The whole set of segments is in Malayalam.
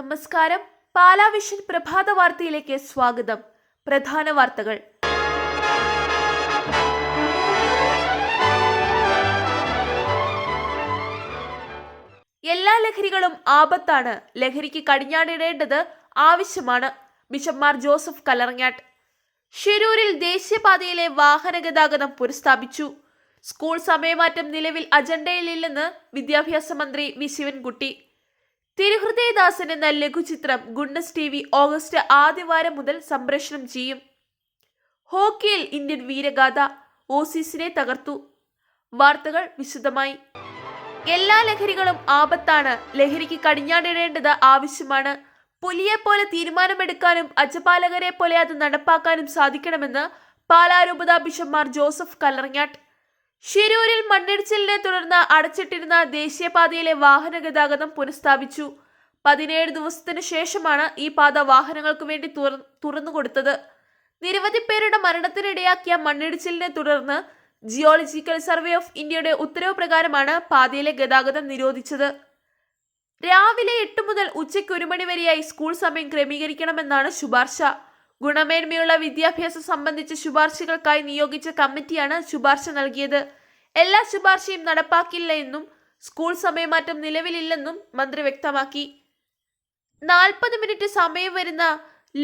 നമസ്കാരം. പാലാ വിഷൻ പ്രഭാത വാർത്തയിലേക്ക് സ്വാഗതം. പ്രധാന വാർത്തകൾ. എല്ലാ ലഹരികളും ആപത്താണ്. ലഹരിക്ക് കടിഞ്ഞാണിടേണ്ടത് ആവശ്യമാണ്. Bishop Mar Joseph Kallarangatt. ഷിരൂരിൽ ദേശീയപാതയിലെ വാഹന ഗതാഗതം പുനഃസ്ഥാപിച്ചു. സ്കൂൾ സമയമാറ്റം നിലവിൽ അജണ്ടയിലില്ലെന്ന് വിദ്യാഭ്യാസ മന്ത്രി വി ശിവൻകുട്ടി. തിരുഹൃദയദാസൻ എന്ന ലഘുചിത്രം ഗുഡ്നസ് ടിവി ഓഗസ്റ്റ് ആദ്യവാരം മുതൽ സംപ്രേഷണം ചെയ്യും. ഹോക്കിയിൽ ഇന്ത്യൻ വീരഗാഥ, ഓസീസിനെ തകർത്തു. വാർത്തകൾ വിശദമായി. എല്ലാ ലഹരികളും ആപത്താണ്. ലഹരിക്ക് കടിഞ്ഞാണിടേണ്ടത് ആവശ്യമാണ്. പുലിയെപ്പോലെ തീരുമാനമെടുക്കാനും അജപാലകരെ പോലെ അത് നടപ്പാക്കാനും സാധിക്കണമെന്ന് പാലാ രൂപത ബിഷപ്പ് മാർ ജോസഫ് കല്ലറങ്ങാട്ട്. ഷിരൂരിൽ മണ്ണിടിച്ചിലിനെ തുടർന്ന് അടച്ചിട്ടിരുന്ന ദേശീയപാതയിലെ വാഹന ഗതാഗതം പുനഃസ്ഥാപിച്ചു. 17 ദിവസത്തിനു ശേഷമാണ് ഈ പാത വാഹനങ്ങൾക്കു വേണ്ടി തുറന്നുകൊടുത്തത്. നിരവധി പേരുടെ മരണത്തിനിടയാക്കിയ മണ്ണിടിച്ചിലിനെ തുടർന്ന് ജിയോളജിക്കൽ സർവേ ഓഫ് ഇന്ത്യയുടെ ഉത്തരവ് പ്രകാരമാണ് പാതയിലെ ഗതാഗതം നിരോധിച്ചത്. രാവിലെ 8 മുതൽ ഉച്ചയ്ക്ക് 1 മണി വരെയായി സ്കൂൾ സമയം ക്രമീകരിക്കണമെന്നാണ് ശുപാർശ. ഗുണമേന്മയുള്ള വിദ്യാഭ്യാസം സംബന്ധിച്ച ശുപാർശകൾക്കായി നിയോഗിച്ച കമ്മിറ്റിയാണ് ശുപാർശ നൽകിയത്. എല്ലാ ശുപാർശയും നടപ്പാക്കില്ല എന്നും സ്കൂൾ സമയമാറ്റം നിലവിലില്ലെന്നും മന്ത്രി വ്യക്തമാക്കി. 40 മിനിറ്റ് സമയം വരുന്ന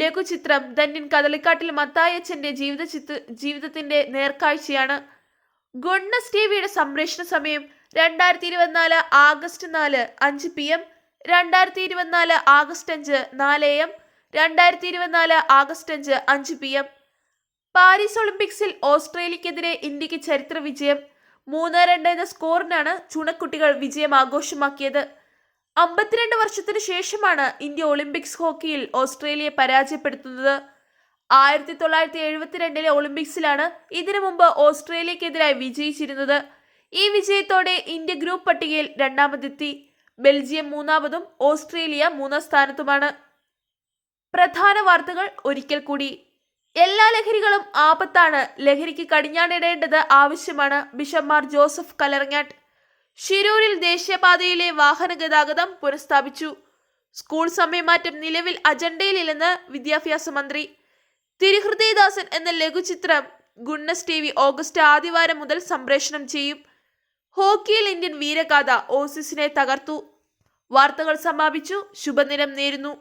ലഘുചിത്രം ധന്യൻ കദളിക്കാട്ടിൽ മത്തായച്ചന്റെ ജീവിതത്തിന്റെ നേർക്കാഴ്ചയാണ്. ഗുഡ്നസ് ടിവിയുടെ സംപ്രേഷണ സമയം 2024 August 4 5 PM, 2024 August 5 4 AM, 2024 August 5 5 PM. Paris ഒളിമ്പിക്സിൽ ഓസ്ട്രേലിയക്കെതിരെ ഇന്ത്യക്ക് ചരിത്ര വിജയം. 3-2 എന്ന സ്കോറിനാണ് ചുണക്കുട്ടികൾ വിജയം ആഘോഷമാക്കിയത്. 52 വർഷത്തിനു ശേഷമാണ് ഇന്ത്യ ഒളിമ്പിക്സ് ഹോക്കിയിൽ ഓസ്ട്രേലിയയെ പരാജയപ്പെടുത്തുന്നത്. 1972 ഒളിമ്പിക്സിലാണ് ഇതിനു മുമ്പ് ഓസ്ട്രേലിയക്കെതിരായി വിജയിച്ചിരുന്നത്. ഈ വിജയത്തോടെ ഇന്ത്യ ഗ്രൂപ്പ് പട്ടികയിൽ രണ്ടാമതെത്തി. ബെൽജിയം 3-ാമതും ഓസ്ട്രേലിയ 3-ാം സ്ഥാനത്തുമാണ്. പ്രധാന വാർത്തകൾ ഒരിക്കൽ കൂടി. എല്ലാ ലഹരികളും ആപത്താണ്. ലഹരിക്ക് കടിഞ്ഞാണിടേണ്ടത് ആവശ്യമാണ്. Bishop Mar Joseph Kallarangatt. ഷിരൂരിൽ ദേശീയപാതയിലെ വാഹന ഗതാഗതം പുനഃസ്ഥാപിച്ചു. സ്കൂൾ സമയമാറ്റം നിലവിൽ അജണ്ടയിലില്ലെന്ന് വിദ്യാഭ്യാസ മന്ത്രി. തിരുഹൃദയദാസൻ എന്ന ലഘുചിത്രം ഗുഡ്നസ് ടിവി ഓഗസ്റ്റ് ആദ്യവാരം മുതൽ സംപ്രേഷണം ചെയ്യും. ഹോക്കിയിൽ ഇന്ത്യൻ വീരഗാഥ, ഓസീസിനെ തകർത്തു. വാർത്തകൾ സമാപിച്ചു. ശുഭദിനം നേരുന്നു.